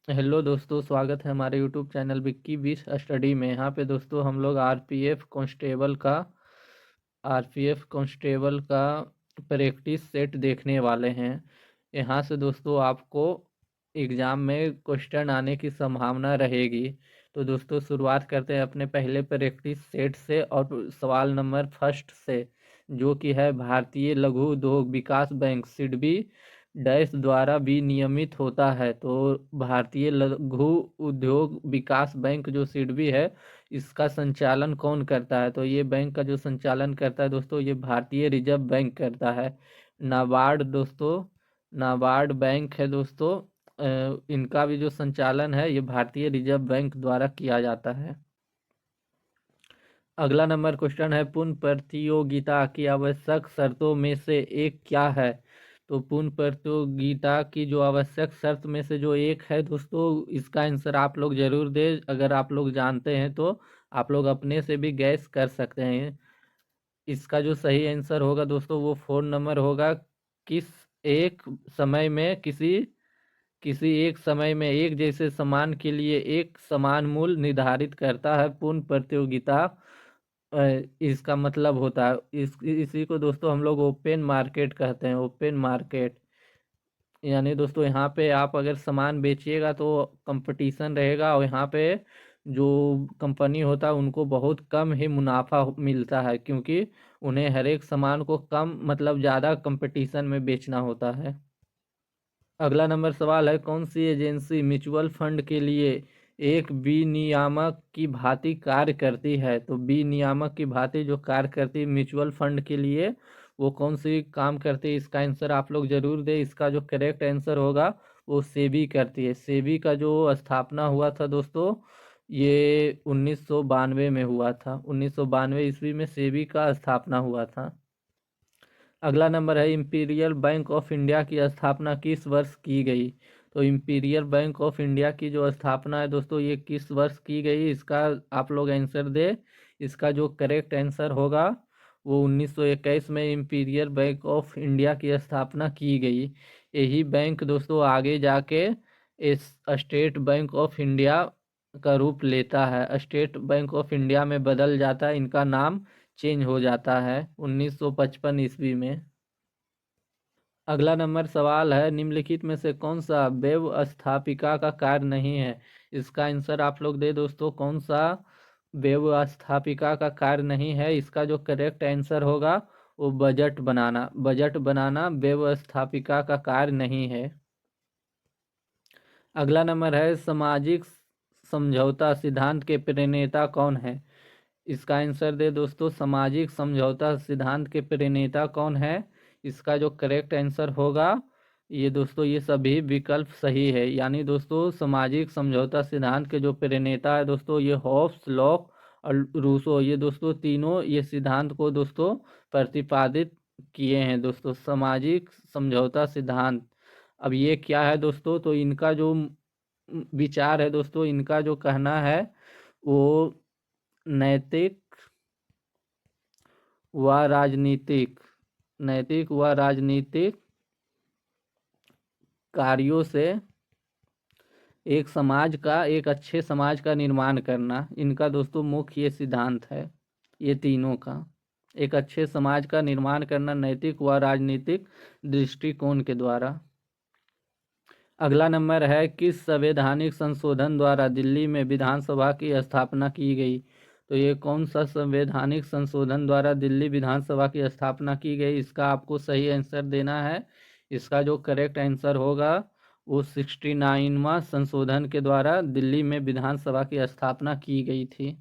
Hello दोस्तों, स्वागत है हमारे YouTube channel Vicky wish study में। यहाँ पे दोस्तों हम लोग आरपीएफ कांस्टेबल का प्रैक्टिस सेट देखने वाले हैं। यहाँ से दोस्तों आपको एग्ज़ाम में क्वेश्चन आने की संभावना रहेगी। तो दोस्तों शुरुआत करते हैं अपने पहले प्रैक्टिस सेट से और सवाल नंबर फर्स्ट से, जो कि है भारतीय लघु उद्योग विकास बैंक सिडबी डैश द्वारा विनियमित होता है। तो भारतीय लघु उद्योग विकास बैंक जो सिडबी है, इसका संचालन कौन करता है? तो ये बैंक का जो संचालन करता है दोस्तों, ये भारतीय रिजर्व बैंक करता है। नाबार्ड दोस्तों, नाबार्ड बैंक है दोस्तों। इनका भी जो संचालन है ये भारतीय रिजर्व बैंक द्वारा किया जाता है। अगला नंबर क्वेश्चन है, पूर्ण प्रतियोगिता की आवश्यक शर्तों में से एक क्या है? तो पूर्ण प्रतियोगिता की जो आवश्यक शर्त में से जो एक है दोस्तों, इसका आंसर आप लोग जरूर दें। अगर आप लोग जानते हैं तो आप लोग अपने से भी गैस कर सकते हैं। इसका जो सही आंसर होगा दोस्तों, वो 4 नंबर होगा। किस एक समय में किसी किसी एक समय में एक जैसे सामान के लिए एक समान मूल्य निर्धारित करता है पूर्ण प्रतियोगिता। इसका मतलब होता है इसी को दोस्तों हम लोग ओपन मार्केट कहते हैं। ओपन मार्केट यानी दोस्तों यहाँ पे आप अगर सामान बेचिएगा तो कंपटीशन रहेगा, और यहाँ पे जो कंपनी होता है उनको बहुत कम ही मुनाफा मिलता है, क्योंकि उन्हें हर एक सामान को कम मतलब ज़्यादा कंपटीशन में बेचना होता है। अगला नंबर सवाल है, कौन सी एजेंसी म्यूचुअल फंड के लिए एक विनियामक की भांति कार्य करती है? तो विनियामक की भांति जो कार्य करती है म्यूचुअल फंड के लिए, वो कौन सी काम करती है? इसका आंसर आप लोग जरूर दें। इसका जो करेक्ट आंसर होगा वो सेबी करती है। सेबी का जो स्थापना हुआ था दोस्तों, ये 1992 में हुआ था। 1992 ईस्वी में सेबी का स्थापना हुआ था। अगला नंबर है, इंपीरियल बैंक ऑफ इंडिया की स्थापना किस वर्ष की गई? तो इंपीरियल बैंक ऑफ इंडिया की जो स्थापना है दोस्तों, ये किस वर्ष की गई? इसका आप लोग आंसर दे। इसका जो करेक्ट आंसर होगा वो 1921 में इंपीरियल बैंक ऑफ इंडिया की स्थापना की गई। यही बैंक दोस्तों आगे जाके इस स्टेट बैंक ऑफ इंडिया का रूप लेता है। स्टेट बैंक ऑफ इंडिया में बदल जाता है, इनका नाम चेंज हो जाता है 1955 ईस्वी में। अगला नंबर सवाल है, निम्नलिखित में से कौन सा व्यवस्थापिका का कार्य नहीं है? इसका आंसर आप लोग दे दोस्तों। कौन सा व्यवस्थापिका का कार्य नहीं है? इसका जो करेक्ट आंसर होगा वो बजट बनाना। बजट बनाना व्यवस्थापिका का कार्य नहीं है। अगला नंबर है, सामाजिक समझौता सिद्धांत के प्रणेता कौन है? इसका आंसर दे दोस्तों। सामाजिक समझौता सिद्धांत के प्रणेता कौन है? इसका जो करेक्ट आंसर होगा, ये दोस्तों ये सभी विकल्प सही है। यानी दोस्तों सामाजिक समझौता सिद्धांत के जो प्रणेता है दोस्तों, ये हॉब्स, लॉक और रूसो, ये दोस्तों तीनों ये सिद्धांत को दोस्तों प्रतिपादित किए हैं दोस्तों। सामाजिक समझौता सिद्धांत, अब ये क्या है दोस्तों? तो इनका जो विचार है दोस्तों, इनका जो कहना है वो नैतिक व राजनीतिक नैतिक व राजनीतिक कार्यों से एक अच्छे समाज का निर्माण करना, इनका दोस्तों मुख्य ये सिद्धांत है। ये तीनों का एक अच्छे समाज का निर्माण करना नैतिक व राजनीतिक दृष्टिकोण के द्वारा। अगला नंबर है, किस संवैधानिक संशोधन द्वारा दिल्ली में विधानसभा की स्थापना की गई? तो ये कौन सा संवैधानिक संशोधन द्वारा दिल्ली विधानसभा की स्थापना की गई? इसका आपको सही आंसर देना है। इसका जो करेक्ट आंसर होगा वो 69वां संशोधन के द्वारा दिल्ली में विधानसभा की स्थापना की गई थी।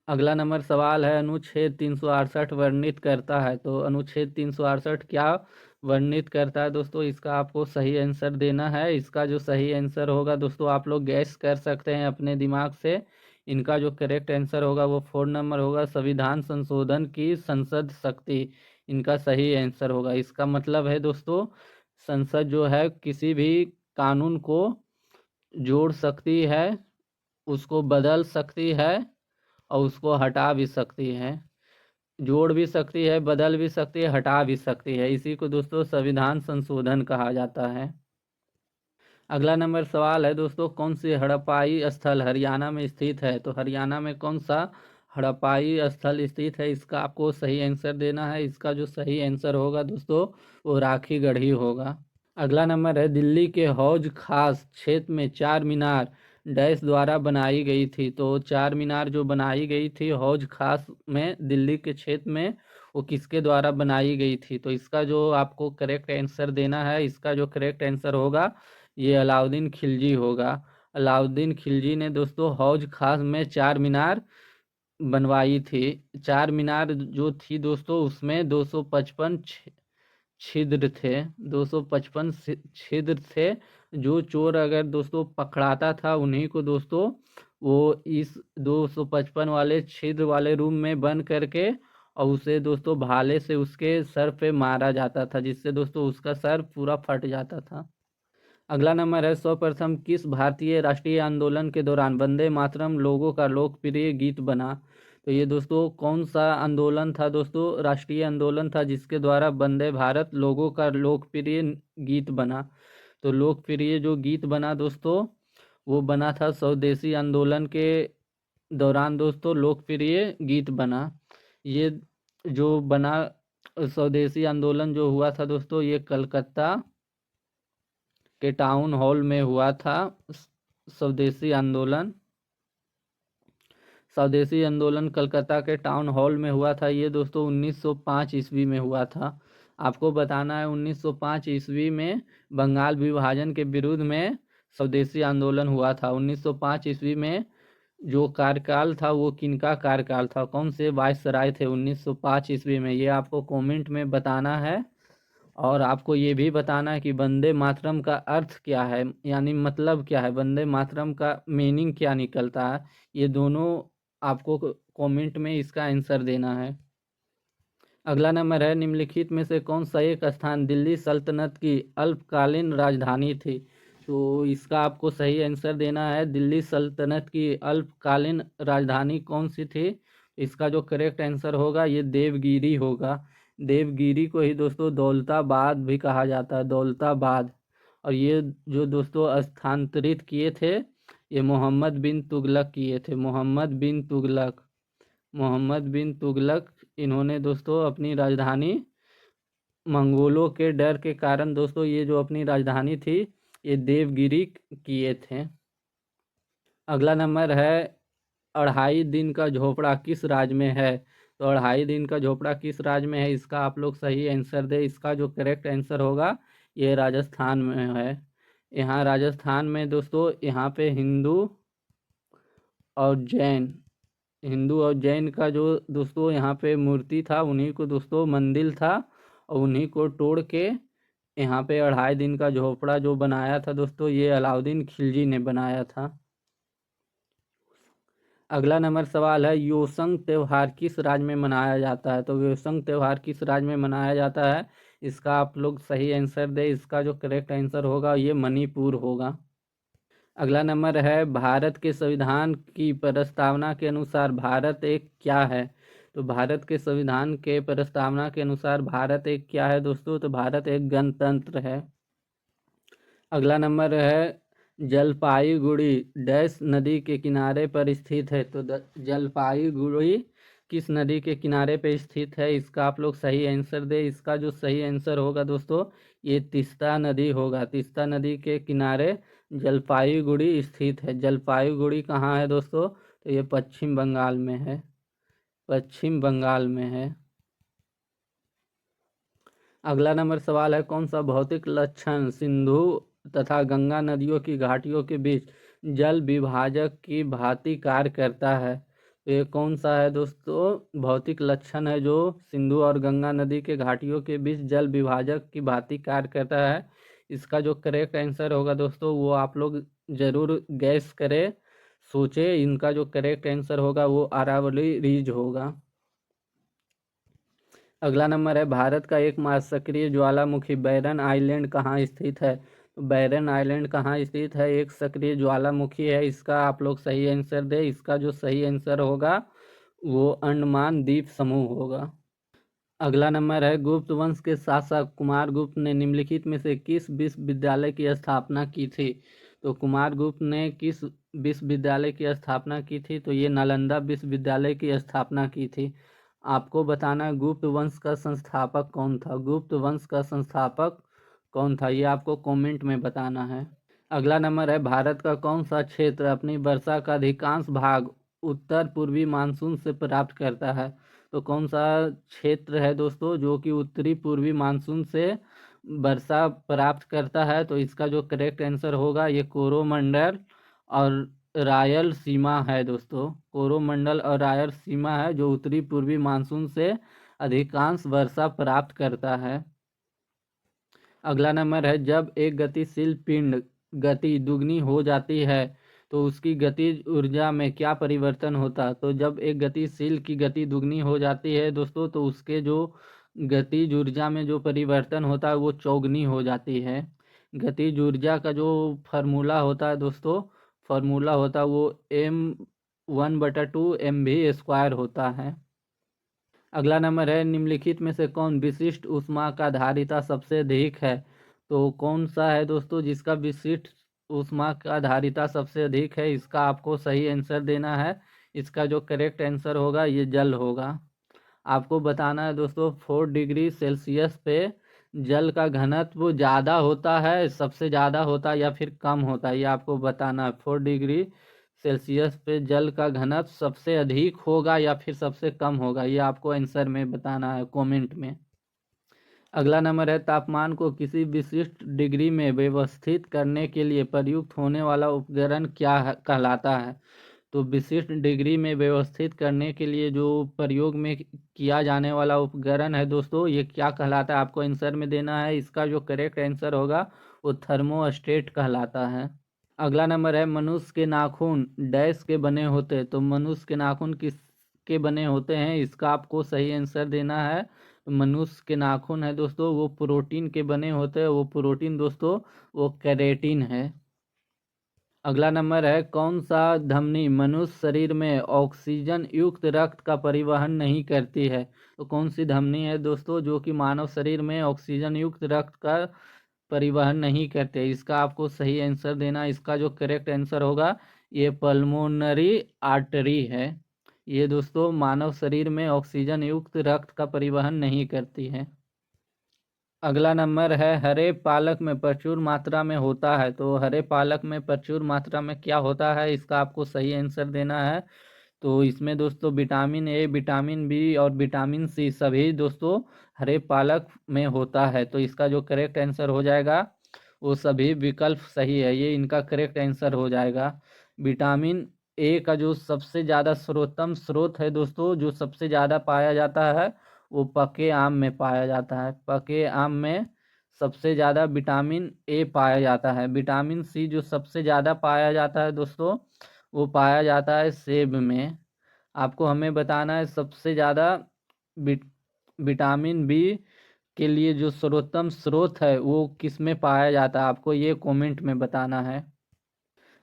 अगला नंबर सवाल है, अनुच्छेद 368 वर्णित करता है? तो अनुच्छेद 368 क्या वर्णित करता है दोस्तों? इसका आपको सही आंसर देना है। इसका जो सही आंसर होगा दोस्तों, आप लोग गैस कर सकते हैं अपने दिमाग से। इनका जो करेक्ट आंसर होगा वो 4 नंबर होगा, संविधान संशोधन की संसद शक्ति। इनका सही आंसर होगा। इसका मतलब है दोस्तों, संसद जो है किसी भी कानून को जोड़ सकती है, उसको बदल सकती है और उसको हटा भी सकती है। जोड़ भी सकती है, बदल भी सकती है, हटा भी सकती है। इसी को दोस्तों संविधान संशोधन कहा जाता है। अगला नंबर सवाल है दोस्तों, कौन सी हड़प्पाई स्थल हरियाणा में स्थित है? तो हरियाणा में कौन सा हड़प्पाई स्थल स्थित है, इसका आपको सही आंसर देना है। इसका जो सही आंसर होगा दोस्तों वो राखी गढ़ी होगा। अगला नंबर है, दिल्ली के हौज खास क्षेत्र में चार मीनार डैश द्वारा बनाई गई थी। तो चार मीनार जो बनाई गई थी हौज खास में दिल्ली के क्षेत्र में, वो किसके द्वारा बनाई गई थी? तो इसका जो आपको करेक्ट आंसर देना है, इसका जो करेक्ट आंसर होगा ये अलाउद्दीन खिलजी होगा। अलाउद्दीन खिलजी ने दोस्तों हौज खास में चार मीनार बनवाई थी। चार मीनार जो थी दोस्तों उसमें 255 छिद्र थे, 255 छिद्र थे। जो चोर अगर दोस्तों पकड़ाता था उन्हीं को दोस्तों वो इस 255 वाले छिद्र वाले रूम में बंद करके और उसे दोस्तों भाले से उसके सर पे मारा जाता था, जिससे दोस्तों उसका सर पूरा फट जाता था। अगला नंबर है, सर्वप्रथम किस भारतीय राष्ट्रीय आंदोलन के दौरान वंदे मातरम लोगों का लोकप्रिय गीत बना? तो ये दोस्तों कौन सा आंदोलन था दोस्तों? राष्ट्रीय आंदोलन था जिसके द्वारा वंदे भारत लोगों का लोकप्रिय गीत बना। तो लोकप्रिय जो गीत बना दोस्तों वो बना था स्वदेशी आंदोलन के दौरान दोस्तों लोकप्रिय गीत बना। ये जो बना स्वदेशी आंदोलन जो हुआ था दोस्तों ये कलकत्ता के टाउन हॉल में हुआ था। स्वदेशी आंदोलन स्वदेशी आंदोलन कलकत्ता के टाउन हॉल में हुआ था। ये दोस्तों 1905 ईस्वी में हुआ था। आपको बताना है 1905 ईस्वी में बंगाल विभाजन के विरुद्ध में स्वदेशी आंदोलन हुआ था। 1905 ईस्वी में जो कार्यकाल था वो किनका कार्यकाल था, कौन से वायसराय थे 1905 ईस्वी में, ये आपको कमेंट में बताना है। और आपको ये भी बताना है कि वंदे मातरम का अर्थ क्या है, यानी मतलब क्या है, वंदे मातरम का मीनिंग क्या निकलता है। ये दोनों आपको कमेंट में इसका आंसर देना है। अगला नंबर है, निम्नलिखित में से कौन सा एक स्थान दिल्ली सल्तनत की अल्पकालीन राजधानी थी? तो इसका आपको सही आंसर देना है। दिल्ली सल्तनत की अल्पकालीन राजधानी कौन सी थी? इसका जो करेक्ट आंसर होगा ये देवगिरी होगा। देवगिरी को ही दोस्तों दौलताबाद भी कहा जाता है, दौलताबाद। और ये जो दोस्तों स्थानांतरित किए थे ये मोहम्मद बिन तुगलक किए थे। मोहम्मद बिन तुगलक इन्होंने दोस्तों अपनी राजधानी मंगोलों के डर के कारण दोस्तों ये जो अपनी राजधानी थी ये देवगिरी किए थे। अगला नंबर है, अढ़ाई दिन का झोपड़ा किस राज्य में है? तो अढ़ाई दिन का झोपड़ा किस राज्य में है, इसका आप लोग सही आंसर दे। इसका जो करेक्ट आंसर होगा ये राजस्थान में है। यहाँ राजस्थान में दोस्तों यहाँ पे और जैन हिंदू और जैन का जो दोस्तों यहाँ पे मूर्ति था उन्हीं को दोस्तों मंदिर था और उन्हीं को तोड़ के यहाँ पे अढ़ाई दिन का झोपड़ा जो बनाया था दोस्तों ये अलाउद्दीन खिलजी ने बनाया था। अगला नंबर सवाल है, योसंग त्यौहार किस राज्य में मनाया जाता है? तो योसंग त्यौहार किस राज्य में मनाया जाता है, इसका आप लोग सही आंसर दे। इसका जो करेक्ट आंसर होगा ये मणिपुर होगा। अगला नंबर है, भारत के संविधान की प्रस्तावना के अनुसार भारत एक क्या है? तो भारत के संविधान के प्रस्तावना के अनुसार भारत एक क्या है दोस्तों? तो भारत एक गणतंत्र है। अगला नंबर है, जलपाईगुड़ी डैश नदी के किनारे पर स्थित है। तो जलपाईगुड़ी किस नदी के किनारे पर स्थित है, इसका आप लोग सही आंसर दे। इसका जो सही आंसर होगा दोस्तों ये तीस्ता नदी होगा। तीस्ता नदी के किनारे जलपाईगुड़ी स्थित है। जलपाईगुड़ी कहाँ है दोस्तों? तो ये पश्चिम बंगाल में है, पश्चिम बंगाल में है। अगला नंबर सवाल है, कौन सा भौतिक लक्षण सिंधु तथा गंगा नदियों की घाटियों के बीच जल विभाजक की भांति कार्य करता है? तो ये कौन सा है दोस्तों भौतिक लक्षण है जो सिंधु और गंगा नदी के घाटियों के बीच जल विभाजक की भांति कार्य करता है? इसका जो करेक्ट आंसर होगा दोस्तों वो आप लोग जरूर गैस करें, सोचे। इनका जो करेक्ट आंसर होगा वो अरावली रिज होगा। अगला नंबर है, भारत का एकमात्र सक्रिय ज्वालामुखी बैरन आइलैंड कहाँ स्थित है? तो बैरन आइलैंड कहाँ स्थित है, एक सक्रिय ज्वालामुखी है। इसका आप लोग सही आंसर दे। इसका जो सही आंसर होगा वो अंडमान द्वीप समूह होगा। अगला नंबर है, गुप्त वंश के शासक कुमार गुप्त ने निम्नलिखित में से किस विश्वविद्यालय की स्थापना की थी? तो कुमार गुप्त ने किस विश्वविद्यालय की स्थापना की थी? तो ये नालंदा विश्वविद्यालय की स्थापना की थी। आपको बताना है गुप्त वंश का संस्थापक कौन था। गुप्त वंश का संस्थापक कौन था, ये आपको कमेंट में बताना है। अगला नंबर है, भारत का कौन सा क्षेत्र अपनी वर्षा का अधिकांश भाग उत्तर पूर्वी मानसून से प्राप्त करता है? तो कौन सा क्षेत्र है दोस्तों जो कि उत्तरी पूर्वी मानसून से वर्षा प्राप्त करता है? तो इसका जो करेक्ट आंसर होगा ये कोरोमंडल और रायलसीमा है दोस्तों। कोरोमंडल और रायलसीमा है जो उत्तरी पूर्वी मानसून से अधिकांश वर्षा प्राप्त करता है। अगला नंबर है, जब एक गतिशील पिंड गति दुगनी हो जाती है तो उसकी गतिज ऊर्जा में क्या परिवर्तन होता है? तो जब एक गतिशील की गति दुगनी हो जाती है दोस्तों तो उसके जो गतिज ऊर्जा में जो परिवर्तन होता है वो चौगुनी हो जाती है। गतिज ऊर्जा का जो फार्मूला होता है दोस्तों, फार्मूला होता है वो m1/2 mv² होता है। अगला नंबर है, निम्नलिखित में से कौन विशिष्ट ऊष्मा का धारिता सबसे अधिक है? तो कौन सा है दोस्तों जिसका विशिष्ट ऊष्मा का धारिता सबसे अधिक है? इसका आपको सही आंसर देना है। इसका जो करेक्ट आंसर होगा ये जल होगा। आपको बताना है दोस्तों 4 डिग्री सेल्सियस पे जल का घनत्व ज़्यादा होता है, सबसे ज़्यादा होता है या फिर कम होता है, ये आपको बताना है। 4 डिग्री सेल्सियस पे जल का घनत्व सबसे अधिक होगा या फिर सबसे कम होगा, ये आपको आंसर में बताना है कमेंट में। अगला नंबर है, तापमान को किसी विशिष्ट डिग्री में व्यवस्थित करने के लिए प्रयुक्त होने वाला उपकरण क्या कहलाता है? तो विशिष्ट डिग्री में व्यवस्थित करने के लिए जो प्रयोग में किया जाने वाला उपकरण है दोस्तों ये क्या कहलाता है? आपको आंसर में देना है। इसका जो करेक्ट आंसर होगा वो थर्मोस्टेट कहलाता है। अगला नंबर है, मनुष्य के नाखून डैश के बने होते हैं। तो मनुष्य के नाखून किस के बने होते हैं? इसका आपको सही आंसर देना है। मनुष्य के नाखून है दोस्तों वो प्रोटीन के बने होते हैं। वो प्रोटीन दोस्तों वो केराटिन है। अगला नंबर है, कौन सा धमनी मनुष्य शरीर में ऑक्सीजन युक्त रक्त का परिवहन नहीं करती है? तो कौन सी धमनी है दोस्तों जो कि मानव शरीर में ऑक्सीजन युक्त रक्त का परिवहन नहीं करते? इसका आपको सही आंसर देना। इसका जो करेक्ट आंसर होगा ये पल्मोनरी आर्टरी है। ये दोस्तों मानव शरीर में ऑक्सीजन युक्त रक्त का परिवहन नहीं करती है। अगला नंबर है, हरे पालक में प्रचुर मात्रा में होता है। तो हरे पालक में प्रचुर मात्रा में क्या होता है? इसका आपको सही आंसर देना है। तो इसमें दोस्तों विटामिन ए, विटामिन बी और विटामिन सी सभी दोस्तों हरे पालक में होता है। तो इसका जो करेक्ट आंसर हो जाएगा वो सभी विकल्प सही है, ये इनका करेक्ट आंसर हो जाएगा। विटामिन ए का जो सबसे ज़्यादा सर्वोत्तम स्रोत है दोस्तों, जो सबसे ज़्यादा पाया जाता है वो पके आम में पाया जाता है। पके आम में सबसे ज़्यादा विटामिन ए पाया जाता है। विटामिन सी जो सबसे ज़्यादा पाया जाता है दोस्तों वो पाया जाता है सेब में। आपको हमें बताना है सबसे ज़्यादा विटामिन बी के लिए जो सर्वोत्तम स्रोत है वो किस में पाया जाता है, आपको ये कमेंट में बताना है।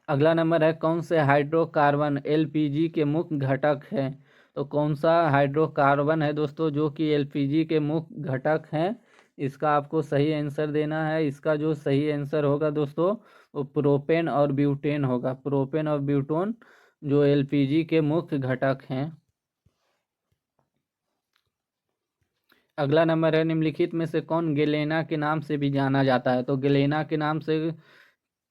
अगला नंबर है, कौन से हाइड्रोकार्बन एलपीजी के मुख्य घटक हैं? तो कौन सा हाइड्रोकार्बन है दोस्तों जो कि एलपीजी के मुख्य घटक हैं? इसका आपको सही आंसर देना है। इसका जो सही आंसर होगा दोस्तों वो प्रोपेन और ब्यूटेन होगा। प्रोपेन और ब्यूटेन जो एलपीजी के मुख्य घटक हैं। अगला नंबर है, निम्नलिखित में से कौन गेलेना के नाम से भी जाना जाता है? तो गेलेना के नाम से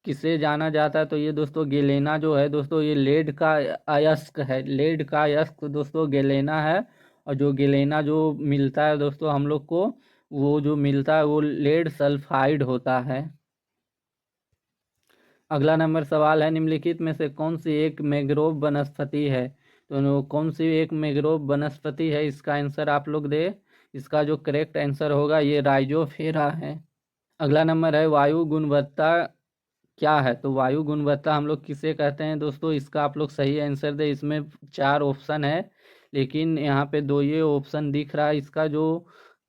किसे जाना जाता है? तो ये दोस्तों गेलेना जो है दोस्तों ये लेड का अयस्क है। लेड का अयस्क दोस्तों गेलेना है। और जो गेलेना जो मिलता है दोस्तों हम लोग को, वो जो मिलता है वो लेड सल्फाइड होता है। अगला नंबर सवाल है, निम्नलिखित में से कौन सी एक मैंग्रोव वनस्पति है? तो कौन सी एक मैंग्रोव वनस्पति है? इसका आंसर आप लोग दे। इसका जो करेक्ट आंसर होगा ये राइजोफेरा है। अगला नंबर है, वायु गुणवत्ता क्या है? तो वायु गुणवत्ता हम लोग किसे कहते हैं दोस्तों? इसका आप लोग सही आंसर दे। इसमें 4 ऑप्शन है लेकिन यहाँ पे 2 ये ऑप्शन दिख रहा है। इसका जो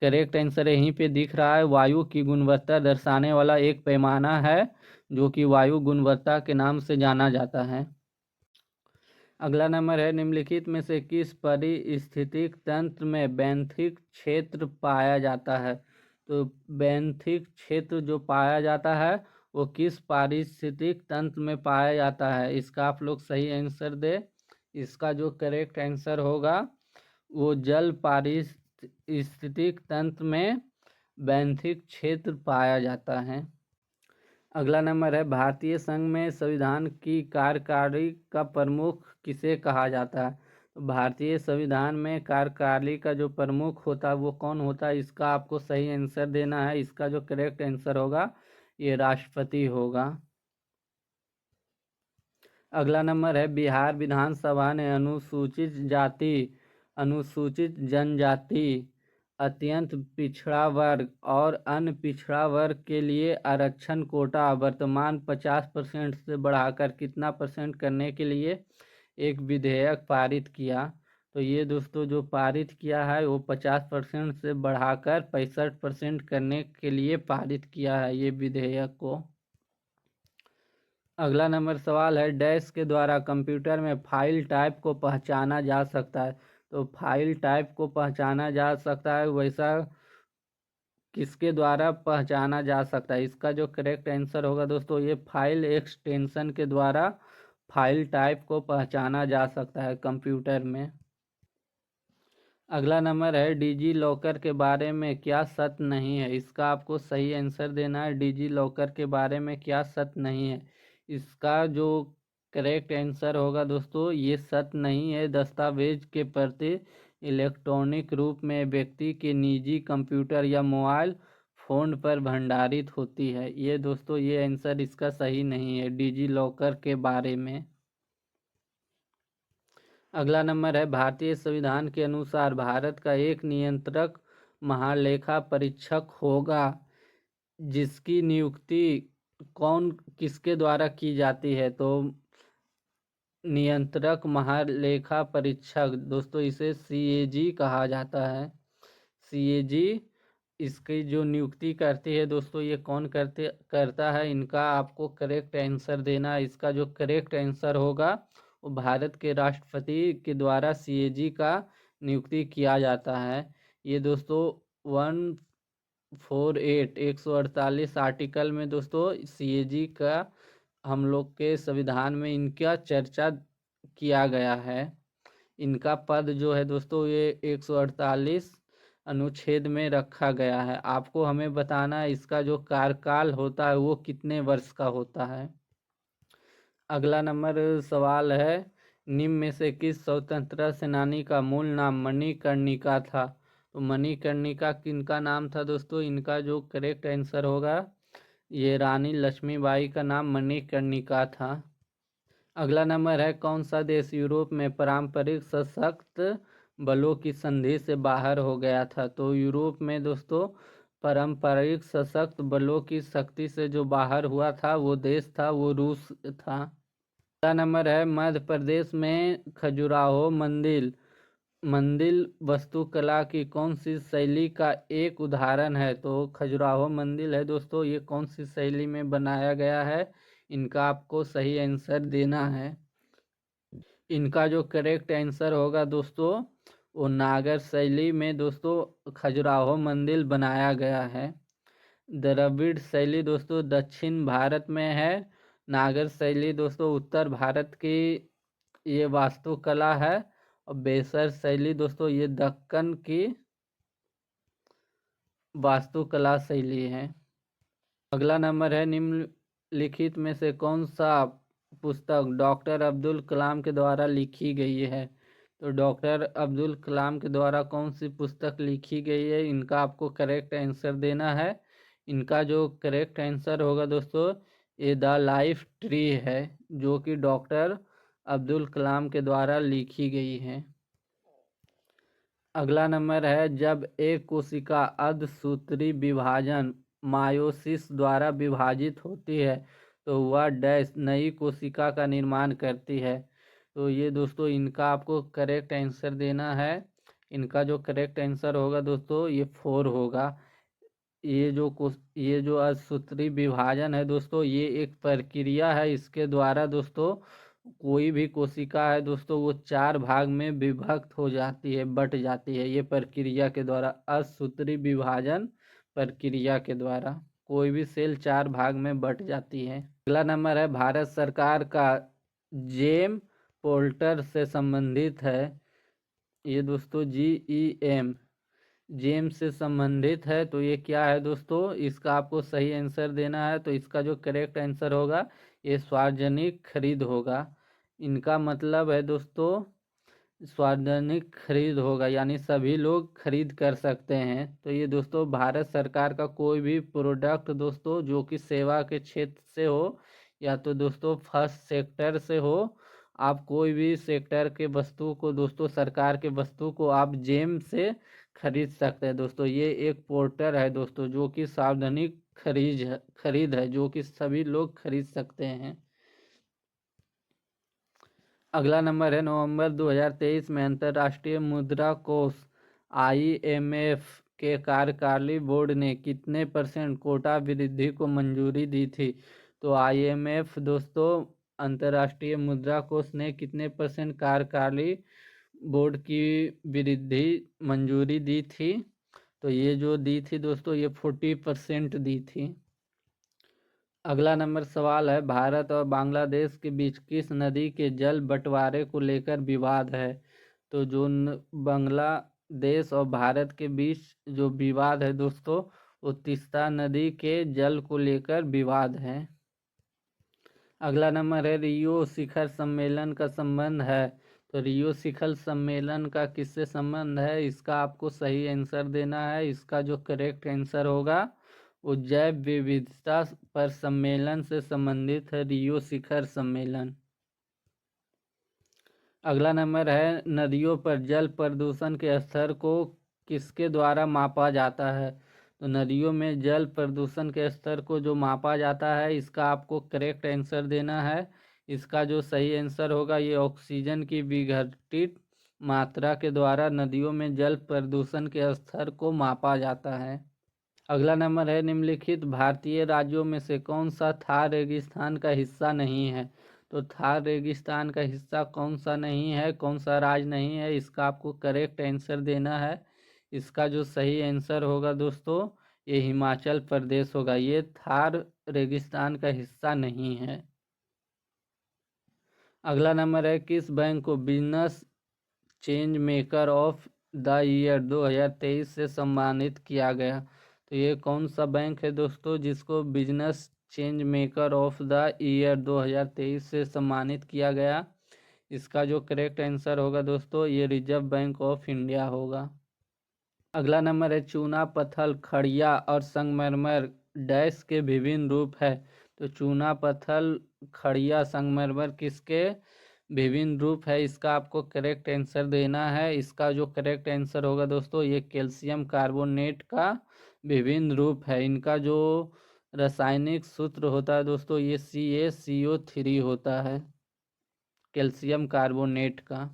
करेक्ट आंसर यहीं पे दिख रहा है, वायु की गुणवत्ता दर्शाने वाला एक पैमाना है जो कि वायु गुणवत्ता के नाम से जाना जाता है। अगला नंबर है निम्नलिखित में से किस पारिस्थितिक तंत्र में बेंथिक क्षेत्र पाया जाता है। तो बेंथिक क्षेत्र जो पाया जाता है वो किस पारिस्थितिक तंत्र में पाया जाता है, इसका आप लोग सही आंसर दे। इसका जो करेक्ट आंसर होगा वो जल पारिस्थितिक तंत्र में बेंथिक क्षेत्र पाया जाता है। अगला नंबर है भारतीय संघ में संविधान की कार्यकारी का प्रमुख किसे कहा जाता है। तो भारतीय संविधान में कार्यकारी का जो प्रमुख होता है वो कौन होता है, इसका आपको सही आंसर देना है। इसका जो करेक्ट आंसर होगा ये राष्ट्रपति होगा। अगला नंबर है बिहार विधानसभा ने अनुसूचित जाति, अनुसूचित जनजाति, अत्यंत पिछड़ा वर्ग और अन्य पिछड़ा वर्ग के लिए आरक्षण कोटा वर्तमान 50% से बढ़ाकर कितना परसेंट करने के लिए एक विधेयक पारित किया। तो ये दोस्तों जो पारित किया है वो 50% से बढ़ाकर 65% करने के लिए पारित किया है ये विधेयक को। अगला नंबर सवाल है डैश के द्वारा कंप्यूटर में फाइल टाइप को पहचाना जा सकता है। तो फाइल टाइप को पहचाना जा सकता है वैसा किसके द्वारा पहचाना जा सकता है, इसका जो करेक्ट आंसर होगा दोस्तों ये फाइल एक्सटेंशन के द्वारा फाइल टाइप को पहचाना जा सकता है कंप्यूटर में। अगला नंबर है डिजी लॉकर के बारे में क्या सत्य नहीं है, इसका आपको सही आंसर देना है। डिजी लॉकर के बारे में क्या सत्य नहीं है, इसका जो करेक्ट आंसर होगा दोस्तों ये सत्य नहीं है। दस्तावेज के प्रति इलेक्ट्रॉनिक रूप में व्यक्ति के निजी कंप्यूटर या मोबाइल फ़ोन पर भंडारित होती है। ये दोस्तों ये आंसर इसका सही नहीं है डिजी लॉकर के बारे में। अगला नंबर है भारतीय संविधान के अनुसार भारत का एक नियंत्रक महालेखा परीक्षक होगा जिसकी नियुक्ति कौन किसके द्वारा की जाती है। तो नियंत्रक महालेखा परीक्षक दोस्तों इसे सीएजी कहा जाता है। सीएजी इसकी जो नियुक्ति करती है दोस्तों ये कौन करता है, इनका आपको करेक्ट आंसर देना है। इसका जो करेक्ट आंसर होगा वो भारत के राष्ट्रपति के द्वारा सीएजी का नियुक्ति किया जाता है। ये दोस्तों 148 आर्टिकल में दोस्तों सीएजी का हम लोग के संविधान में इनका चर्चा किया गया है। इनका पद जो है दोस्तों ये 148 अनुच्छेद में रखा गया है। आपको हमें बताना है इसका जो कार्यकाल होता है वो कितने वर्ष का होता है। अगला नंबर सवाल है निम्न में से किस स्वतंत्रता सेनानी का मूल नाम मणिकर्णिका था। तो मणिकर्णिका किनका नाम था दोस्तों, इनका जो करेक्ट आंसर होगा ये रानी लक्ष्मीबाई का नाम मणिकर्णिका था। अगला नंबर है कौन सा देश यूरोप में पारंपरिक सशक्त बलों की संधि से बाहर हो गया था। तो यूरोप में दोस्तों पारंपरिक सशक्त बलों की शक्ति से जो बाहर हुआ था वो देश था वो रूस था। अगला नंबर है मध्य प्रदेश में खजुराहो मंदिर वास्तुकला की कौन सी शैली का एक उदाहरण है। तो खजुराहो मंदिर है दोस्तों ये कौन सी शैली में बनाया गया है, इनका आपको सही आंसर देना है। इनका जो करेक्ट आंसर होगा दोस्तों वो नागर शैली में दोस्तों खजुराहो मंदिर बनाया गया है। द्रविड़ शैली दोस्तों दक्षिण भारत में है, नागर शैली दोस्तों उत्तर भारत की ये वास्तुकला है और बेसर शैली दोस्तों ये दक्कन की वास्तुकला शैली है। अगला नंबर है निम्नलिखित में से कौन सा पुस्तक डॉक्टर अब्दुल कलाम के द्वारा लिखी गई है। तो डॉक्टर अब्दुल कलाम के द्वारा कौन सी पुस्तक लिखी गई है, इनका आपको करेक्ट आंसर देना है। इनका जो करेक्ट आंसर होगा दोस्तों ये द लाइफ ट्री है जो कि डॉक्टर अब्दुल कलाम के द्वारा लिखी गई है। अगला नंबर है जब एक कोशिका अर्धसूत्री विभाजन मायोसिस द्वारा विभाजित होती है तो वह डैश नई कोशिका का निर्माण करती है। तो ये दोस्तों इनका आपको करेक्ट आंसर देना है। इनका जो करेक्ट आंसर होगा दोस्तों ये 4 होगा। ये जो अर्धसूत्री विभाजन है दोस्तों ये एक प्रक्रिया है, इसके द्वारा दोस्तों कोई भी कोशिका है दोस्तों वो 4 भाग में विभक्त हो जाती है, बट जाती है, ये प्रक्रिया के द्वारा, असूत्री विभाजन प्रक्रिया के द्वारा कोई भी सेल 4 भाग में बट जाती है। अगला नंबर है भारत सरकार का जेम पोर्टल से संबंधित है। ये दोस्तों GEM जेम से संबंधित है, तो ये क्या है दोस्तों, इसका आपको सही आंसर देना है। तो इसका जो करेक्ट आंसर होगा ये सार्वजनिक खरीद होगा। इनका मतलब है दोस्तों सार्वजनिक खरीद होगा, यानी सभी लोग खरीद कर सकते हैं। तो ये दोस्तों भारत सरकार का कोई भी प्रोडक्ट दोस्तों जो कि सेवा के क्षेत्र से हो या तो दोस्तों फर्स्ट सेक्टर से हो, आप कोई भी सेक्टर के वस्तु को दोस्तों, सरकार के वस्तु को आप जेम से खरीद सकते हैं दोस्तों। ये एक पोर्टल है दोस्तों जो कि सार्वजनिक खरीद है जो कि सभी लोग खरीद सकते हैं। अगला नंबर है नवंबर 2023 में अंतर्राष्ट्रीय मुद्रा कोष IMF के कार्यकारी बोर्ड ने कितने % कोटा वृद्धि को मंजूरी दी थी। तो IMF दोस्तों अंतर्राष्ट्रीय मुद्रा कोष ने कितने % कार्यकारी बोर्ड की वृद्धि मंजूरी दी थी। तो ये जो दी थी दोस्तों ये 40% दी थी। अगला नंबर सवाल है भारत और बांग्लादेश के बीच किस नदी के जल बंटवारे को लेकर विवाद है। तो जो बांग्लादेश और भारत के बीच जो विवाद है दोस्तों वो तीस्ता नदी के जल को लेकर विवाद है। अगला नंबर है रियो शिखर सम्मेलन का संबंध है। तो रियो शिखर सम्मेलन का किससे संबंध है, इसका आपको सही आंसर देना है। इसका जो करेक्ट आंसर होगा वो जैव विविधता पर सम्मेलन से संबंधित है, रियो शिखर सम्मेलन। अगला नंबर है नदियों पर जल प्रदूषण के स्तर को किसके द्वारा मापा जाता है। तो नदियों में जल प्रदूषण के स्तर को जो मापा जाता है इसका आपको करेक्ट आंसर देना है। इसका जो सही आंसर होगा ये ऑक्सीजन की विघटित मात्रा के द्वारा नदियों में जल प्रदूषण के स्तर को मापा जाता है। अगला नंबर है निम्नलिखित भारतीय राज्यों में से कौन सा थार रेगिस्तान का हिस्सा नहीं है। तो थार रेगिस्तान का हिस्सा कौन सा नहीं है, कौन सा राज्य नहीं है, इसका आपको करेक्ट आंसर देना है। इसका जो सही आंसर होगा दोस्तों ये हिमाचल प्रदेश होगा, ये थार रेगिस्तान का हिस्सा नहीं है। अगला नंबर है किस बैंक को business change maker of the year 2023 से सम्मानित किया गया। तो ये कौन सा बैंक है दोस्तों जिसको business change maker of the year 2023 से सम्मानित किया गया। इसका जो करेक्ट आंसर होगा दोस्तों ये रिजर्व बैंक ऑफ इंडिया होगा। अगला नंबर है चूना पत्थर खड़िया और संगमरमर डैश के विभिन्न रूप है। तो चूना पत्थर खड़िया संगमरमर किसके विभिन्न रूप है, इसका आपको करेक्ट आंसर देना है। इसका जो करेक्ट आंसर होगा दोस्तों ये कैल्शियम कार्बोनेट का विभिन्न रूप है। इनका जो रासायनिक सूत्र होता है दोस्तों ये CaCO3 होता है, कैल्शियम कार्बोनेट का।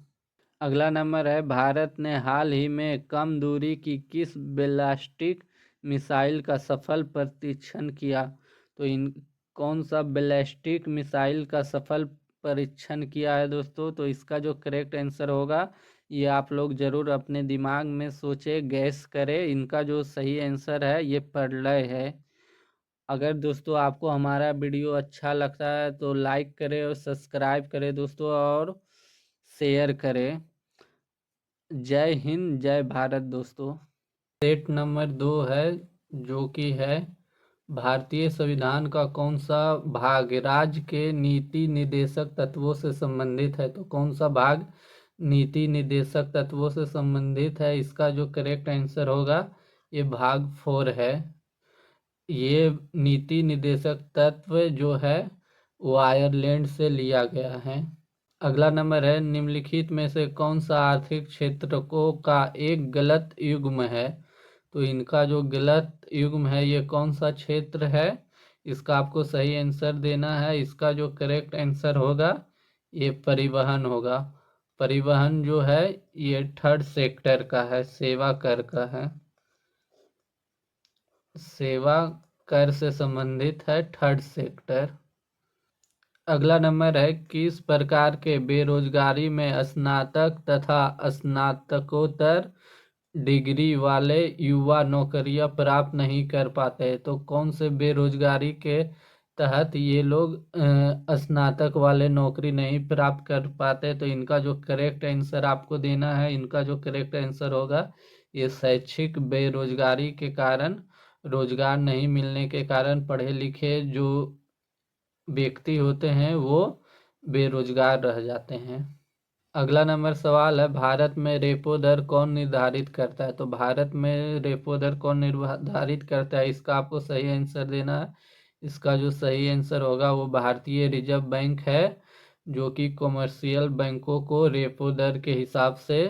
अगला नंबर है भारत ने हाल ही में कम दूरी की किस बैलिस्टिक मिसाइल का सफल परीक्षण किया। तो इन कौन सा बैलिस्टिक मिसाइल का सफल परीक्षण किया है दोस्तों। तो इसका जो करेक्ट आंसर होगा ये आप लोग ज़रूर अपने दिमाग में सोचे, गैस करें। इनका जो सही आंसर है ये प्रलय है। अगर दोस्तों आपको हमारा वीडियो अच्छा लगता है तो लाइक करें और सब्सक्राइब करें दोस्तों और शेयर करें। जय हिंद जय भारत दोस्तों। सेट नंबर 2 है जो कि है भारतीय संविधान का कौन सा भाग राज्य के नीति निर्देशक तत्वों से संबंधित है। तो कौन सा भाग नीति निर्देशक तत्वों से संबंधित है, इसका जो करेक्ट आंसर होगा ये भाग 4 है। ये नीति निर्देशक तत्व जो है वो आयरलैंड से लिया गया है। अगला नंबर है निम्नलिखित में से कौन सा आर्थिक क्षेत्रकों का एक गलत युग्म है। तो इनका जो गलत युग्म है ये कौन सा क्षेत्र है, इसका आपको सही आंसर देना है। इसका जो करेक्ट आंसर होगा ये परिवहन होगा। परिवहन जो है ये थर्ड सेक्टर का है, सेवा कर का है, सेवा कर से संबंधित है थर्ड सेक्टर। अगला नंबर है, किस प्रकार के बेरोजगारी में स्नातक तथा स्नातकोत्तर डिग्री वाले युवा नौकरियां प्राप्त नहीं कर पाते? तो कौन से बेरोजगारी के तहत ये लोग स्नातक वाले नौकरी नहीं प्राप्त कर पाते? तो इनका जो करेक्ट आंसर आपको देना है, इनका जो करेक्ट आंसर होगा, ये शैक्षिक बेरोजगारी के कारण, रोजगार नहीं मिलने के कारण पढ़े लिखे जो व्यक्ति होते हैं वो बेरोजगार रह जाते हैं। अगला नंबर सवाल है, भारत में रेपो दर कौन निर्धारित करता है? तो भारत में रेपो दर कौन निर्धारित करता है, इसका आपको सही आंसर देना है। इसका जो सही आंसर होगा वो भारतीय रिजर्व बैंक है, जो कि कॉमर्शियल बैंकों को रेपो दर के हिसाब से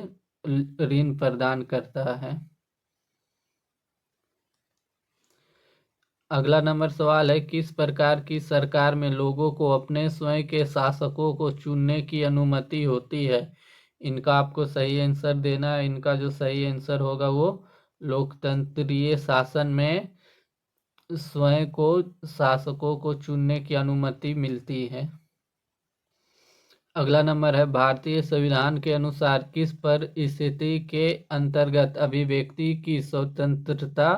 ऋण प्रदान करता है। अगला नंबर सवाल है, किस प्रकार की सरकार में लोगों को अपने स्वयं के शासकों को चुनने की अनुमति होती है? इनका आपको सही आंसर देना है। इनका जो सही आंसर होगा वो लोकतंत्रीय शासन में स्वयं को शासकों को चुनने की अनुमति मिलती है। अगला नंबर है, भारतीय संविधान के अनुसार किस परिस्थिति के अंतर्गत अभिव्यक्ति की स्वतंत्रता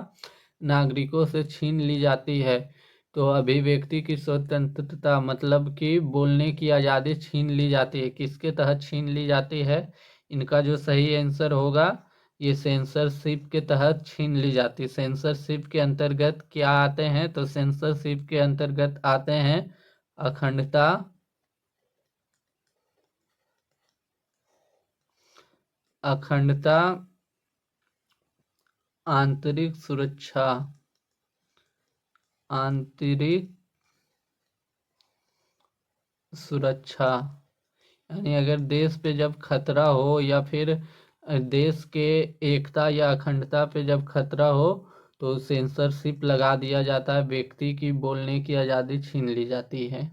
नागरिकों से छीन ली जाती है? तो अभिव्यक्ति की स्वतंत्रता मतलब कि बोलने की आज़ादी छीन ली जाती है, किसके तहत छीन ली जाती है? इनका जो सही आंसर होगा, ये सेंसरशिप के तहत छीन ली जाती है। सेंसरशिप के अंतर्गत क्या आते हैं? तो सेंसरशिप के अंतर्गत आते हैं अखंडता, अखंडता, आंतरिक सुरक्षा, आंतरिक सुरक्षा, यानी अगर देश पे जब खतरा हो या फिर देश के एकता या अखंडता पे जब खतरा हो तो सेंसरशिप लगा दिया जाता है, व्यक्ति की बोलने की आज़ादी छीन ली जाती है।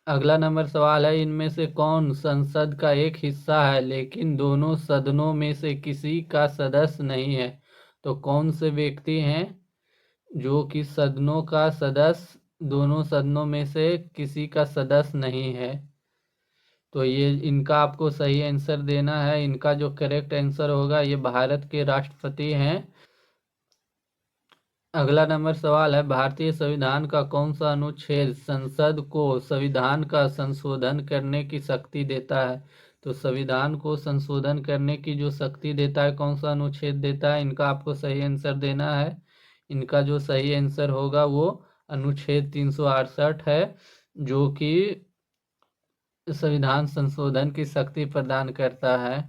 अगला नंबर सवाल है, इनमें से कौन संसद का एक हिस्सा है लेकिन दोनों सदनों में से किसी का सदस्य नहीं है? तो कौन से व्यक्ति हैं जो कि सदनों का सदस्य, दोनों सदनों में से किसी का सदस्य नहीं है? तो ये इनका आपको सही आंसर देना है। इनका जो करेक्ट आंसर होगा, ये भारत के राष्ट्रपति हैं। अगला नंबर सवाल है, भारतीय संविधान का कौन सा अनुच्छेद संसद को संविधान का संशोधन करने की शक्ति देता है? तो संविधान को संशोधन करने की जो शक्ति देता है, कौन सा अनुच्छेद देता है? इनका आपको सही आंसर देना है। इनका जो सही आंसर होगा वो अनुच्छेद 368 है, जो कि संविधान संशोधन की शक्ति प्रदान करता है।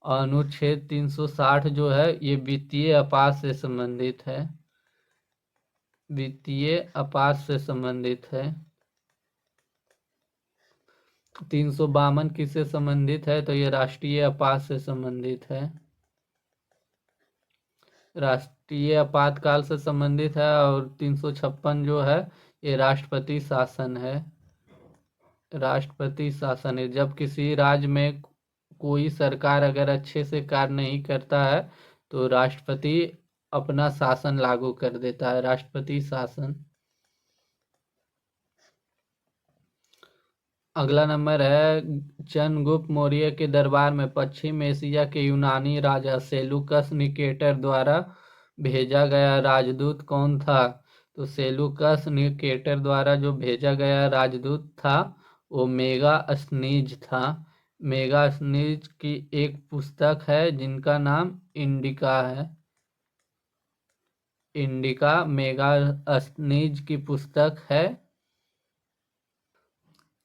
और अनुच्छेद 360 जो है ये वित्तीय अपराध से संबंधित है, वित्तीय अपराध से संबंधित है। 352 किससे संबंधित है? तो ये राष्ट्रीय अपराध से संबंधित है, राष्ट्रीय आपातकाल से संबंधित है। और 356 जो है ये राष्ट्रपति शासन है, राष्ट्रपति शासन है। जब किसी राज्य में कोई सरकार अगर अच्छे से कार्य नहीं करता है तो राष्ट्रपति अपना शासन लागू कर देता है, राष्ट्रपति शासन। अगला नंबर है, चंद्रगुप्त मौर्य के दरबार में पश्चिम एशिया के यूनानी राजा सेलुकस निकेटर द्वारा भेजा गया राजदूत कौन था? तो सेलुकस निकेटर द्वारा जो भेजा गया राजदूत था वो मेगास्थनीज था। मेगास्थनीज की एक पुस्तक है जिनका नाम इंडिका है, इंडिका मेगास्थनीज की पुस्तक है।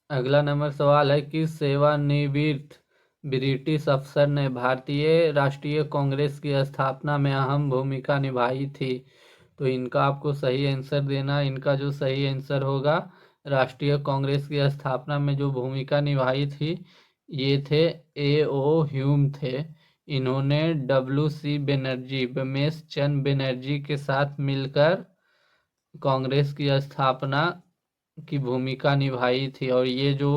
अगला नंबर सवाल है, किस सेवानिवृत्त ब्रिटिश अफसर ने भारतीय राष्ट्रीय कांग्रेस की स्थापना में अहम भूमिका निभाई थी? तो इनका आपको सही आंसर देना। इनका जो सही आंसर होगा, राष्ट्रीय कांग्रेस की स्थापना में जो भूमिका निभाई थी ये थे A.O. ह्यूम थे। इन्होंने WC बनर्जी, रमेश चंद्र बनर्जी के साथ मिलकर कांग्रेस की स्थापना की भूमिका निभाई थी। और ये जो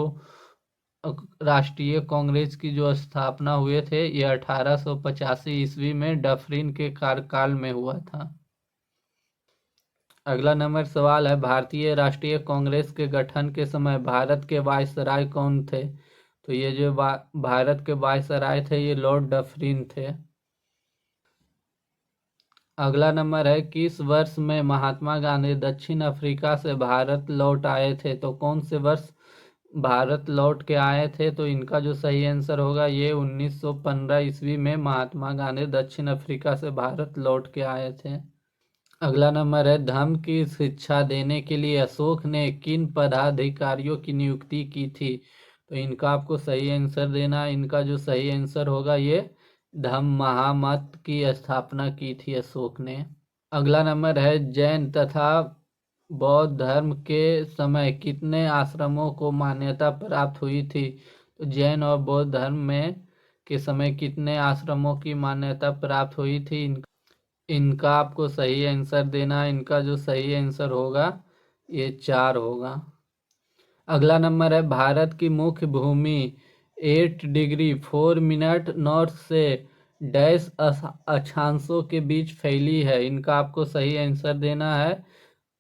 राष्ट्रीय कांग्रेस की जो स्थापना हुए थे ये 1885 ईस्वी में डफरिन के कार्यकाल में हुआ था। अगला नंबर सवाल है, भारतीय राष्ट्रीय कांग्रेस के गठन के समय भारत के वायसराय कौन थे? तो ये जो भारत के वायसराय थे ये लॉर्ड डफरिन थे। अगला नंबर है, किस वर्ष में महात्मा गांधी दक्षिण अफ्रीका से भारत लौट आए थे? तो कौन से वर्ष भारत लौट के आए थे? तो इनका जो सही आंसर होगा ये 1915 ईस्वी में महात्मा गांधी दक्षिण अफ्रीका से भारत लौट के आए थे। अगला नंबर है, धर्म की शिक्षा देने के लिए अशोक ने किन पदाधिकारियों की नियुक्ति की थी? तो इनका आपको सही आंसर देना। इनका जो सही आंसर होगा ये धम्म महामत की स्थापना की थी अशोक ने। अगला नंबर है, जैन तथा बौद्ध धर्म के समय कितने आश्रमों को मान्यता प्राप्त हुई थी? तो जैन और बौद्ध धर्म में के समय कितने आश्रमों की मान्यता प्राप्त हुई थी? इनका आपको सही आंसर देना। इनका जो सही आंसर होगा ये 4 होगा। अगला नंबर है, भारत की मुख्य भूमि 8 डिग्री 4 मिनट नॉर्थ से डैश अक्षांशों के बीच फैली है। इनका आपको सही आंसर देना है।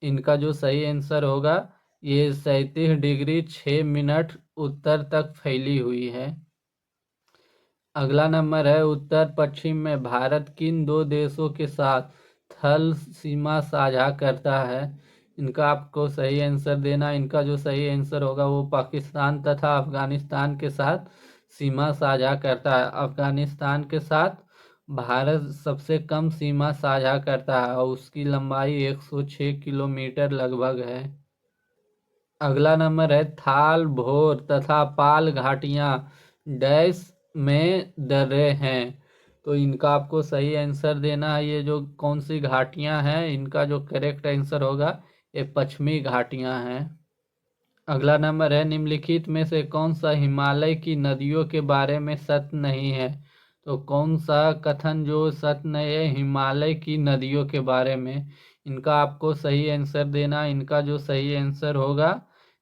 इनका जो सही आंसर होगा ये 37 डिग्री 6 मिनट उत्तर तक फैली हुई है। अगला नंबर है, उत्तर पश्चिम में भारत किन दो देशों के साथ थल सीमा साझा करता है? इनका आपको सही आंसर देना। इनका जो सही आंसर होगा वो पाकिस्तान तथा अफगानिस्तान के साथ सीमा साझा करता है। अफगानिस्तान के साथ भारत सबसे कम सीमा साझा करता है और उसकी लंबाई 106 किलोमीटर लगभग है। अगला नंबर है, थाल भोर तथा पाल घाटियां डैश में दर्रे हैं। तो इनका आपको सही आंसर देना है। ये जो कौन सी घाटियां हैं इनका जो करेक्ट आंसर होगा ये पश्चिमी घाटियां हैं। अगला नंबर है, निम्नलिखित में से कौन सा हिमालय की नदियों के बारे में सत्य नहीं है? तो कौन सा कथन जो सत्य नहीं है हिमालय की नदियों के बारे में? इनका आपको सही आंसर देना। इनका जो सही आंसर होगा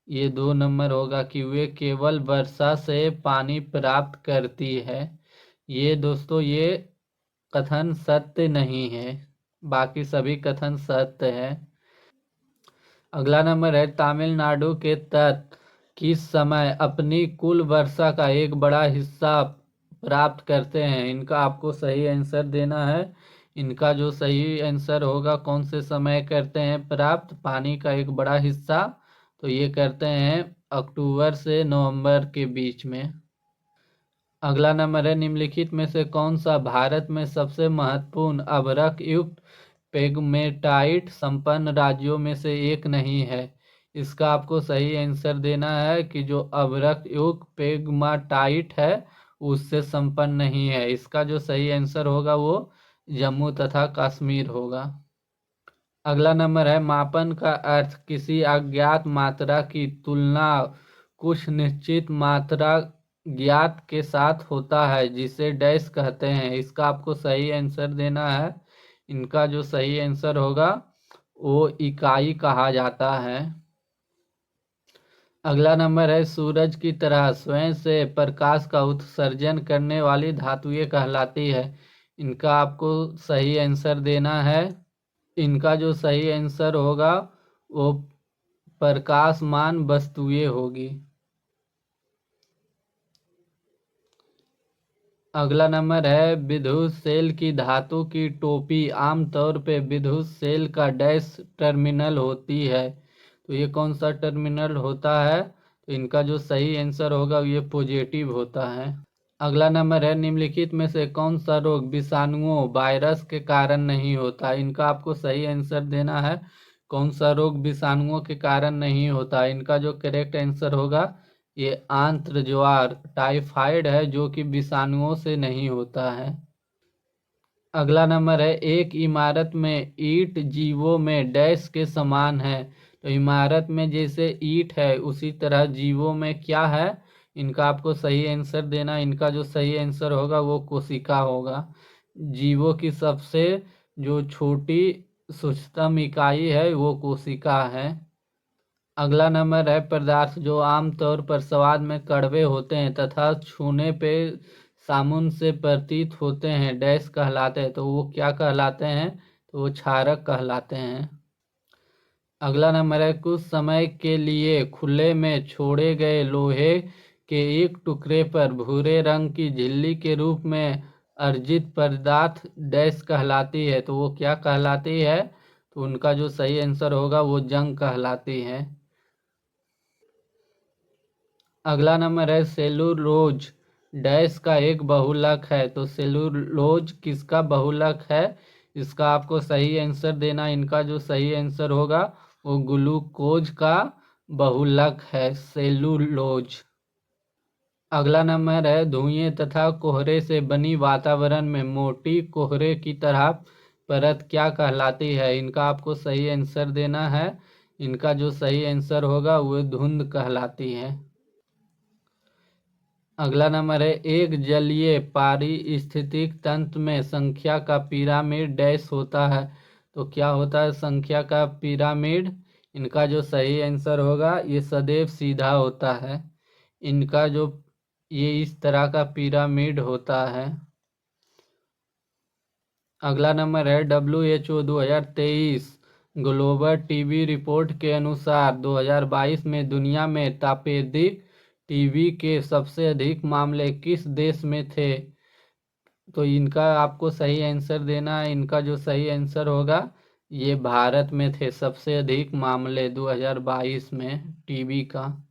ये 2 नंबर होगा कि वे केवल वर्षा से पानी प्राप्त करती है। ये दोस्तों ये कथन सत्य नहीं है, बाकी सभी कथन सत्य है। अगला नंबर है, तमिलनाडु के तट किस समय अपनी कुल वर्षा का एक बड़ा हिस्सा प्राप्त करते हैं? इनका आपको सही आंसर देना है। इनका जो सही आंसर होगा कौन से समय करते हैं प्राप्त पानी का एक बड़ा हिस्सा? तो ये करते हैं अक्टूबर से नवंबर के बीच में। अगला नंबर है, निम्नलिखित में से कौन सा भारत में सबसे महत्वपूर्ण अभ्रक युक्त पेग्मेटाइट संपन्न राज्यों में से एक नहीं है? इसका आपको सही आंसर देना है कि जो अभ्रक युक्त पेग्माटाइट है उससे संपन्न नहीं है। इसका जो सही आंसर होगा वो जम्मू तथा कश्मीर होगा। अगला नंबर है, मापन का अर्थ किसी अज्ञात मात्रा की तुलना कुछ निश्चित मात्रा ज्ञात के साथ होता है जिसे डैश कहते हैं। इसका आपको सही आंसर देना है। इनका जो सही आंसर होगा वो इकाई कहा जाता है। अगला नंबर है, सूरज की तरह स्वयं से प्रकाश का उत्सर्जन करने वाली धातुएं कहलाती है। इनका आपको सही आंसर देना है। इनका जो सही आंसर होगा वो प्रकाशमान वस्तुएं होगी। अगला नंबर है, विद्युत सेल की धातु की टोपी आमतौर पे विद्युत सेल का डैश टर्मिनल होती है। तो ये कौन सा टर्मिनल होता है? तो इनका जो सही आंसर होगा ये पॉजिटिव होता है। अगला नंबर है, निम्नलिखित में से कौन सा रोग विषाणुओं वायरस के कारण नहीं होता? इनका आपको सही आंसर देना है। कौन सा रोग विषाणुओं के कारण नहीं होता? इनका जो करेक्ट आंसर होगा ये आंत्र ज्वार टाइफाइड है जो कि विषाणुओं से नहीं होता है। अगला नंबर है, एक इमारत में ईंट जीवों में डैश के समान है। तो इमारत में जैसे ईंट है उसी तरह जीवों में क्या है? इनका आपको सही आंसर देना। इनका जो सही आंसर होगा वो कोशिका होगा। जीवों की सबसे जो छोटी सूक्ष्मतम इकाई है वो कोशिका है। अगला नंबर है, पदार्थ जो आमतौर पर स्वाद में कड़वे होते हैं तथा छूने पे साबुन से प्रतीत होते हैं डैश कहलाते हैं। तो वो क्या कहलाते हैं? तो वो क्षारक कहलाते हैं। अगला नंबर है, कुछ समय के लिए खुले में छोड़े गए लोहे के एक टुकड़े पर भूरे रंग की झिल्ली के रूप में अर्जित पदार्थ डैश कहलाती है। तो वो क्या कहलाती है? तो उनका जो सही आंसर होगा वो जंग कहलाती है। अगला नंबर है, सेलुलोज डैश का एक बहुलक है। तो सेलुलोज किसका बहुलक है? इसका आपको सही आंसर देना। इनका जो सही आंसर होगा वो ग्लूकोज का बहुलक है, सेलुलोज। अगला नंबर है, धुएं तथा कोहरे से बनी वातावरण में मोटी कोहरे की तरह परत क्या कहलाती है? इनका आपको सही आंसर देना है। इनका जो सही आंसर होगा वो धुंध कहलाती है। अगला नंबर है, एक जलीय पारिस्थितिक तंत्र में संख्या का पिरामिड डैश होता है। तो क्या होता है संख्या का पिरामिड? इनका जो सही आंसर होगा ये सदैव सीधा होता है। इनका जो ये इस तरह का पिरामिड होता है। अगला नंबर है, WHO 2023 ग्लोबल टीबी रिपोर्ट के अनुसार 2022 में दुनिया में तपेदिक टीबी के सबसे अधिक मामले किस देश में थे? तो इनका आपको सही आंसर देना है। इनका जो सही आंसर होगा ये भारत में थे सबसे अधिक मामले 2022 में टीबी का।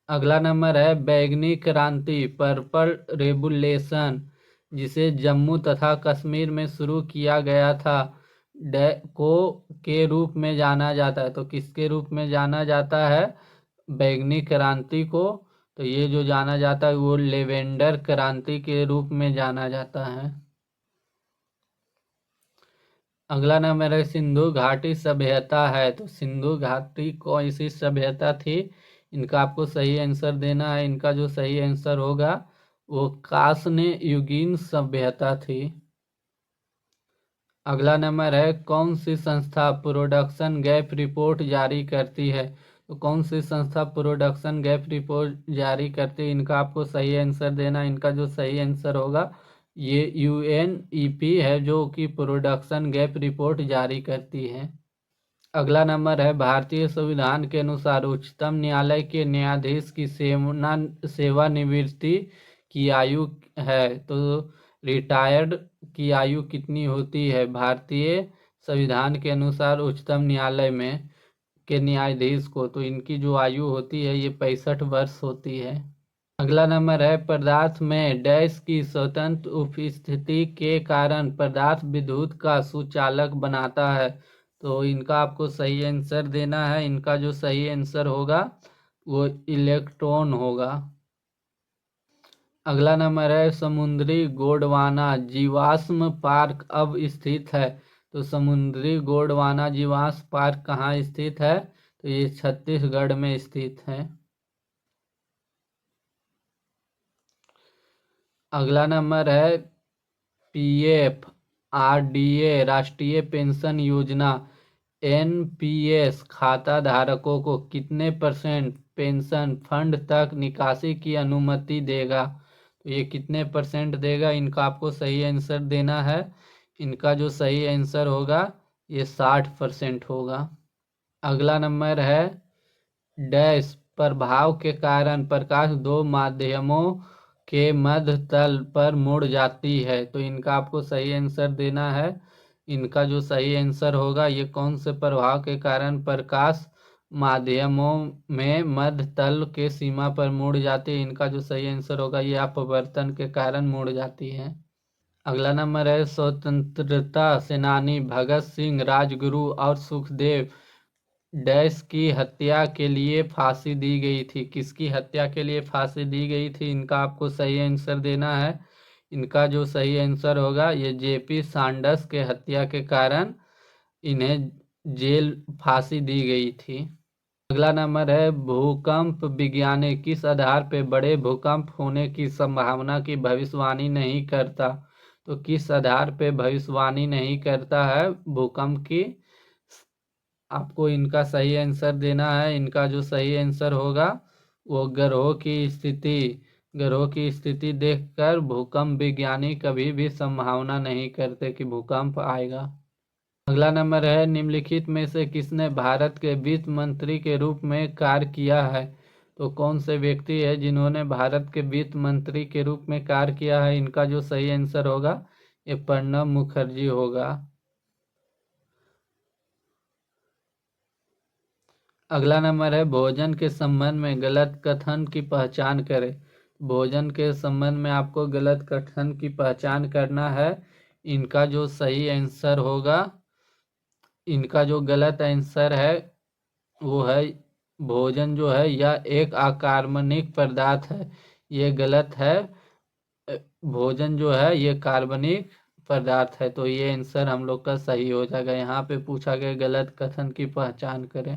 अगला नंबर है, बैंगनी क्रांति पर्पल रेवोल्यूशन जिसे जम्मू तथा कश्मीर में शुरू किया गया था को के रूप में जाना जाता है। तो किसके रूप में जाना जाता है बैंगनी क्रांति को? तो ये जो जाना जाता है वो लेवेंडर क्रांति के रूप में जाना जाता है। अगला नंबर है, सिंधु घाटी सभ्यता है। तो सिंधु घाटी कौन सी सभ्यता थी? इनका आपको सही आंसर देना है। इनका जो सही आंसर होगा वो कांस्य युगीन सभ्यता थी। अगला नंबर है, कौन सी संस्था प्रोडक्शन गैप रिपोर्ट जारी करती है? तो कौन सी संस्था प्रोडक्शन गैप रिपोर्ट जारी करती है? इनका आपको सही आंसर देना। इनका जो सही आंसर होगा ये UNEP है जो कि प्रोडक्शन गैप रिपोर्ट जारी करती है। अगला नंबर है, भारतीय संविधान के अनुसार उच्चतम न्यायालय के न्यायाधीश की सेवानिवृत्ति की आयु है। तो रिटायर्ड की आयु कितनी होती है? भारतीय संविधान के अनुसार उच्चतम न्यायालय में के न्यायाधीश को, तो इनकी जो आयु होती है ये 65 वर्ष होती है। अगला नंबर है, पदार्थ में डैश की स्वतंत्र उपस्थिति के कारण पदार्थ विद्युत का सुचालक बनाता है। तो इनका आपको सही आंसर देना है। इनका जो सही आंसर होगा वो इलेक्ट्रॉन होगा। अगला नंबर है, समुद्री गोंडवाना जीवाश्म पार्क अब स्थित है। तो समुद्री गोंडवाना जीवाश्म पार्क कहाँ स्थित है? तो ये छत्तीसगढ़ में स्थित है। अगला नंबर है, PF RDA राष्ट्रीय पेंशन योजना NPS खाता धारकों को कितने % पेंशन फंड तक निकासी की अनुमति देगा? तो ये कितने % देगा? इनका आपको सही आंसर देना है। इनका जो सही आंसर होगा ये 60% होगा। अगला नंबर है, डैश प्रभाव के कारण प्रकाश दो माध्यमों के मध्य तल पर मुड़ जाती है। तो इनका आपको सही आंसर देना है। इनका जो सही आंसर होगा ये कौन से प्रभाव के कारण प्रकाश माध्यमों में मध्य तल के सीमा पर मुड़ जाती है? इनका जो सही आंसर होगा ये अपवर्तन के कारण मुड़ जाती है। अगला नंबर है, स्वतंत्रता सेनानी भगत सिंह राजगुरु और सुखदेव डैश की हत्या के लिए फांसी दी गई थी। किसकी हत्या के लिए फांसी दी गई थी? इनका आपको सही आंसर देना है। इनका जो सही आंसर होगा ये JP सांडस के हत्या के कारण इन्हें जेल फांसी दी गई थी। अगला नंबर है, भूकंप वैज्ञानिक किस आधार पर बड़े भूकंप होने की संभावना की भविष्यवाणी नहीं करता? तो किस आधार पे भविष्यवाणी नहीं करता है भूकंप की? आपको इनका सही आंसर देना है। इनका जो सही आंसर होगा वो ग्रहों की स्थिति देखकर भूकंप विज्ञानी कभी भी संभावना नहीं करते कि भूकंप आएगा। अगला नंबर है, निम्नलिखित में से किसने भारत के वित्त मंत्री के रूप में कार्य किया है? तो कौन से व्यक्ति है जिन्होंने भारत के वित्त मंत्री के रूप में कार्य किया है? इनका जो सही आंसर होगा ये प्रणब मुखर्जी होगा। अगला नंबर है, भोजन के संबंध में गलत कथन की पहचान करें। भोजन के संबंध में आपको गलत कथन की पहचान करना है। इनका जो सही आंसर होगा, इनका जो गलत आंसर है वो है, भोजन जो है यह एक अकार्बनिक पदार्थ है। ये गलत है। भोजन जो है ये कार्बनिक पदार्थ है। तो ये आंसर हम लोग का सही हो जाएगा। यहाँ पे पूछा गया गलत कथन की पहचान करें।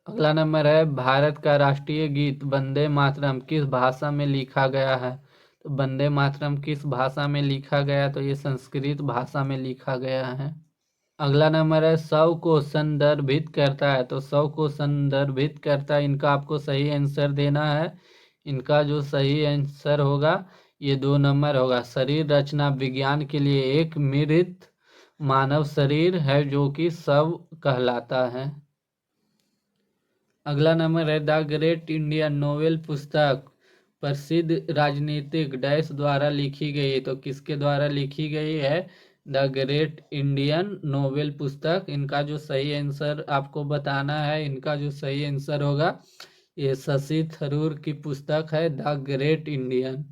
अगला नंबर है, भारत का राष्ट्रीय गीत वंदे मातरम किस भाषा में लिखा गया है? तो वंदे मातरम किस भाषा में लिखा गया? तो ये संस्कृत भाषा में लिखा गया है। अगला नंबर है, शव को संदर्भित करता है। तो शव को संदर्भित करता है, इनका आपको सही आंसर देना है। इनका जो सही आंसर होगा ये 2 नंबर होगा। शरीर रचना विज्ञान के लिए एक मृत मानव शरीर है जो कि शव कहलाता है। अगला नंबर है, द ग्रेट इंडियन नोवेल पुस्तक प्रसिद्ध राजनीतिक डैश द्वारा लिखी गई। तो किसके द्वारा लिखी गई है द ग्रेट इंडियन नोवेल पुस्तक? इनका जो सही आंसर आपको बताना है। इनका जो सही आंसर होगा ये शशि थरूर की पुस्तक है द ग्रेट इंडियन।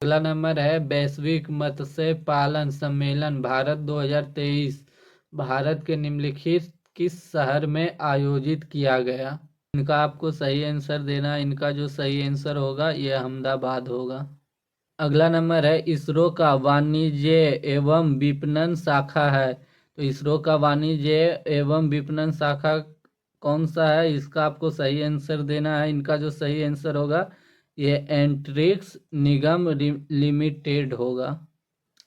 अगला नंबर है, वैश्विक मत्स्य पालन सम्मेलन भारत 2023 भारत के निम्नलिखित किस शहर में आयोजित किया गया? इनका आपको सही आंसर देना है। इनका जो सही आंसर होगा ये अहमदाबाद होगा। अगला नंबर है, इसरो का वाणिज्य एवं विपणन शाखा है। तो इसरो का वाणिज्य एवं विपणन शाखा कौन सा है? इसका आपको सही आंसर देना है। इनका जो सही आंसर होगा ये एंट्रिक्स निगम लिमिटेड होगा।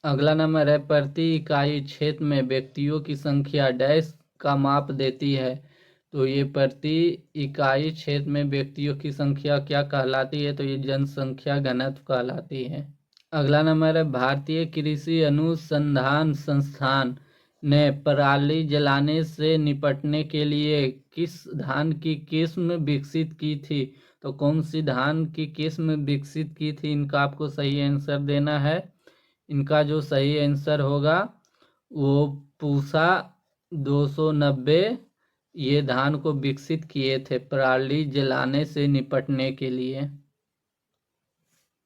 अगला नंबर है, प्रति इकाई क्षेत्र में व्यक्तियों की संख्या डैश का माप देती है। तो ये प्रति इकाई क्षेत्र में व्यक्तियों की संख्या क्या कहलाती है? तो ये जनसंख्या घनत्व कहलाती है। अगला नंबर है, भारतीय कृषि अनुसंधान संस्थान ने पराली जलाने से निपटने के लिए किस धान की किस्म विकसित की थी? तो कौन सी धान की किस्म विकसित की थी? इनका आपको सही आंसर देना है। इनका जो सही आंसर होगा वो पूसा 290 ये धान को विकसित किए थे पराली जलाने से निपटने के लिए।